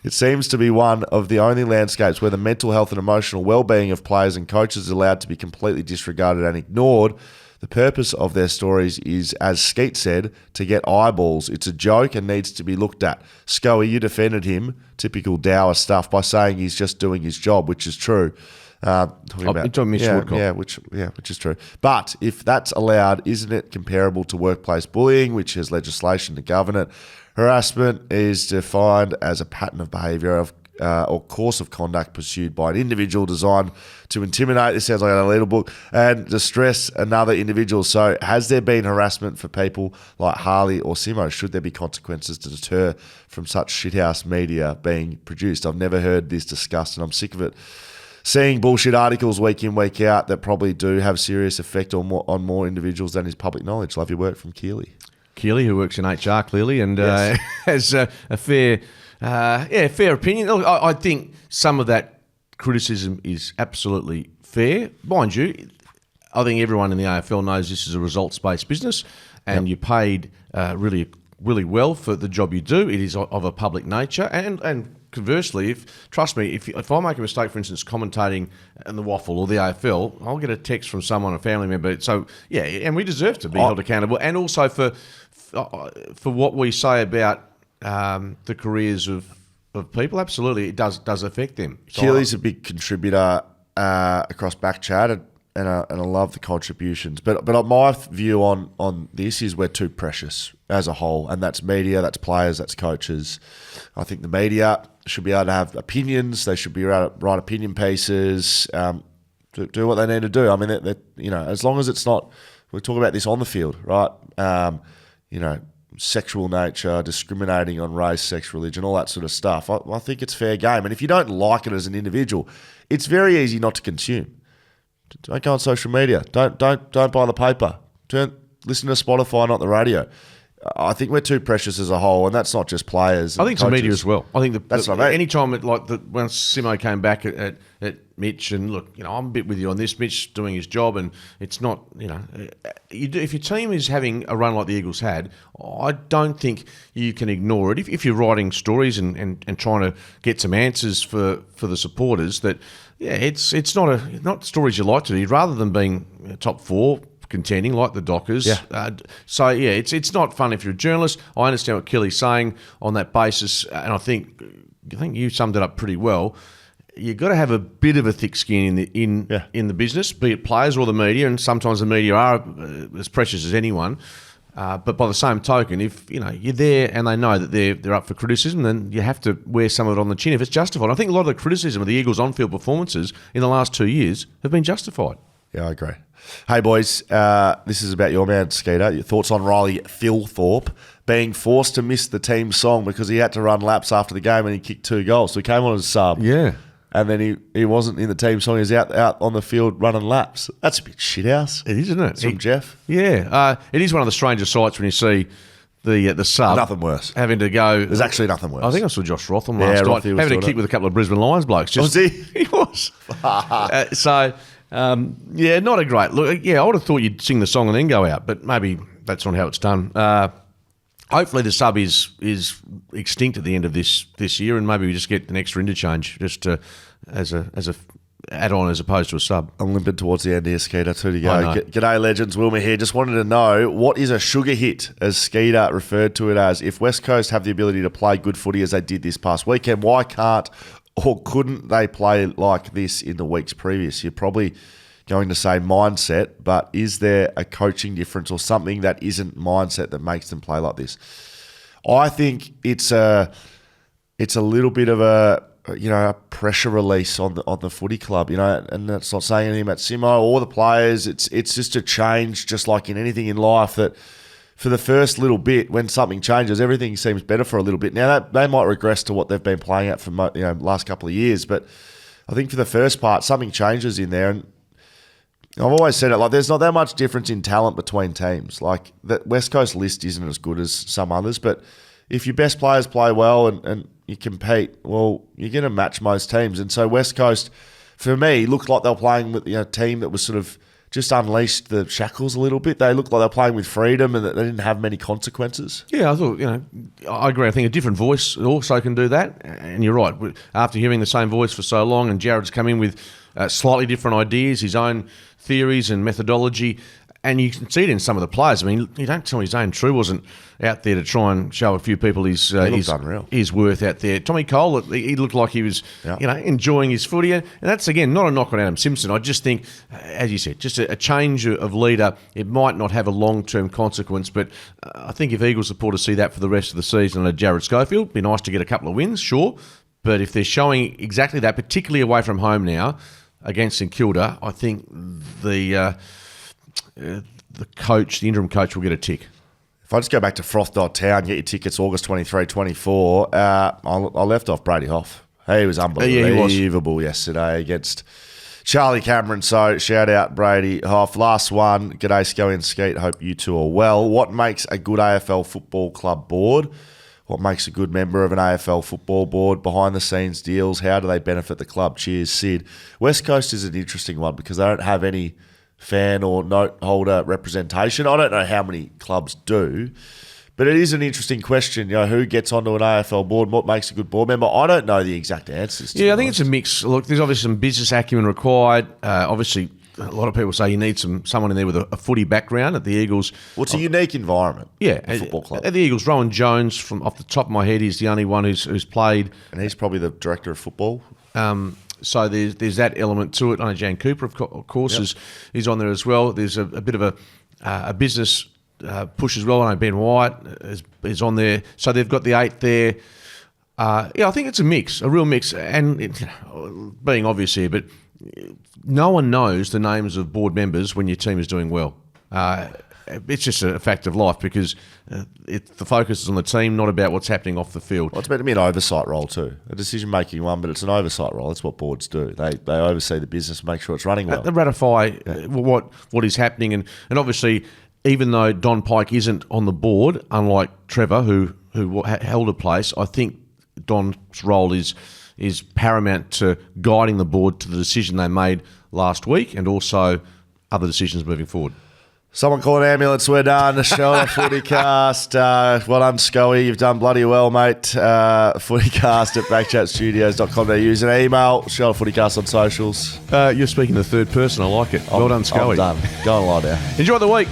It seems to be one of the only landscapes where the mental health and emotional well-being of players and coaches is allowed to be completely disregarded and ignored. The purpose of their stories is, as Skeet said, to get eyeballs. It's a joke and needs to be looked at. Scully, you defended him, typical Dower stuff, by saying he's just doing his job, which is true. Talking You're talking Mitch Woodcock. Which is true. But if that's allowed, isn't it comparable to workplace bullying, which has legislation to govern it? Harassment is defined as a pattern of behaviour or course of conduct pursued by an individual designed to intimidate, this sounds like a legal book, and distress another individual. So has there been harassment for people like Harley or Simo? Should there be consequences to deter from such shithouse media being produced? I've never heard this discussed, and I'm sick of it. Seeing bullshit articles week in, week out that probably do have serious effect on more individuals than is public knowledge. Love your work from Keely. Keely, who works in HR clearly and has a fair opinion. Look, I think some of that criticism is absolutely fair. Mind you, I think everyone in the AFL knows this is a results-based business, and you're paid really well for the job you do. It is of a public nature, and conversely, trust me, if I make a mistake, for instance, commentating in the Waffle or the AFL, I'll get a text from someone, a family member. So and we deserve to be held accountable, and also for what we say about the careers of people. Absolutely, it does affect them. Keely's a big contributor across BackChat, and I love the contributions. But my view on this is we're too precious as a whole, and that's media, that's players, that's coaches. I think the media should be able to have opinions. They should be able to write opinion pieces, do what they need to do. I mean, as long as it's not, we're talking about this on the field, right? Sexual nature, discriminating on race, sex, religion, all that sort of stuff. I think it's fair game. And if you don't like it as an individual, it's very easy not to consume. Don't go on social media. Don't buy the paper. Listen to Spotify, not the radio. I think we're too precious as a whole, and that's not just players. I think it's the media as well. I think that's what I mean. Any time when Simo came back at Mitch, and look, I'm a bit with you on this. Mitch doing his job, and it's not, if your team is having a run like the Eagles had, I don't think you can ignore it. If you're writing stories and trying to get some answers for the supporters, that it's not stories you like to do. Rather than being top four contending like the Dockers. It's not fun if you're a journalist. I understand what Kelly's saying on that basis, and I think you summed it up pretty well. You've got to have a bit of a thick skin in the business, be it players or the media, and sometimes the media are as precious as anyone. But by the same token, if you're there and they know that they're up for criticism, then you have to wear some of it on the chin if it's justified. I think a lot of the criticism of the Eagles' on-field performances in the last 2 years have been justified. Yeah, I agree. Hey, boys, this is about your man, Skeeter. Your thoughts on Riley Thilthorpe being forced to miss the team song because he had to run laps after the game and he kicked 2 goals. So he came on as sub. Yeah. And then he wasn't in the team song. He was out on the field running laps. That's a bit shithouse. It is, isn't it? From Jeff. Yeah. It is one of the stranger sights when you see the sub. Nothing worse. Having to go. There's actually nothing worse. I think I saw Josh Hawthorn last night having a kick with a couple of Brisbane Lions blokes. Was he? He was. Not a great look. I would have thought you'd sing the song and then go out, but maybe that's not how it's done. Hopefully the sub is extinct at the end of this year, and maybe we just get an extra interchange just as a add-on as opposed to a sub. I'm limping towards the end here, Skeeter. 2 to go. G'day, legends. Wilmer here. Just wanted to know, what is a sugar hit, as Skeeter referred to it as? If West Coast have the ability to play good footy as they did this past weekend, why can't or couldn't they play like this in the weeks previous? You're probably going to say mindset, but is there a coaching difference or something that isn't mindset that makes them play like this? I think it's a little bit of a pressure release on the footy club, and that's not saying anything about Simo or the players. It's just a change, just like in anything in life, that for the first little bit, when something changes, everything seems better for a little bit. Now, they might regress to what they've been playing at for last couple of years, but I think for the first part, something changes in there. And I've always said it, like, there's not that much difference in talent between teams. Like, the West Coast list isn't as good as some others, but if your best players play well and you compete, well, you're going to match most teams. And so West Coast, for me, looked like they were playing with a team that was sort of just unleashed the shackles a little bit. They looked like they were playing with freedom and that they didn't have many consequences. Yeah, I thought, I agree. I think a different voice also can do that. And you're right. After hearing the same voice for so long, and Jared's come in with slightly different ideas, his own theories and methodology, And you can see it in some of the players. I mean, you don't tell me Zane True wasn't out there to try and show a few people his worth out there. Tommy Cole, he looked like he was, enjoying his footy. And that's, again, not a knock on Adam Simpson. I just think, as you said, just a change of leader. It might not have a long-term consequence, but I think if Eagles supporters see that for the rest of the season under Jared Schofield, it'd be nice to get a couple of wins, sure. But if they're showing exactly that, particularly away from home now against St Kilda, I think the interim coach will get a tick. If I just go back to froth.town, get your tickets August 23, 24, I left off Brady Hoff. He was unbelievable yesterday against Charlie Cameron. So shout out Brady Hoff. Last one. G'day, Scully and Skeet. Hope you two are well. What makes a good AFL football club board? What makes a good member of an AFL football board? Behind the scenes deals. How do they benefit the club? Cheers, Sid. West Coast is an interesting one because they don't have any fan or note holder representation. I don't know how many clubs do, but it is an interesting question. Who gets onto an AFL board? What makes a good board member? I don't know the exact answers. I think it's a mix. Look, there's obviously some business acumen required. Obviously, a lot of people say you need someone in there with a footy background at the Eagles. Well, it's a unique environment. Yeah, a football club. At the Eagles, Rowan Jones, from off the top of my head, is the only one who's played, and he's probably the director of football. So there's that element to it. I know Jan Cooper, of course, is on there as well. There's a bit of a business push as well. I know Ben White is on there. So they've got the 8 there. I think it's a real mix. And being obvious here, but no one knows the names of board members when your team is doing well. It's just a fact of life because the focus is on the team, not about what's happening off the field. Well, it's meant to be an oversight role too, a decision-making one, but it's an oversight role. That's what boards do. They oversee the business, make sure it's running well. They ratify what is happening, and obviously, even though Don Pike isn't on the board, unlike Trevor, who held a place, I think Don's role is paramount to guiding the board to the decision they made last week and also other decisions moving forward. Someone call an ambulance, we're done. Show the FootyCast. Well done, Scully. You've done bloody well, mate. FootyCast at BackChatStudios.com.au. Use an email. Show the FootyCast on socials. You're speaking to the third person. I like it. Well done, Scully. I'm done. Go on, lie down. Enjoy the week.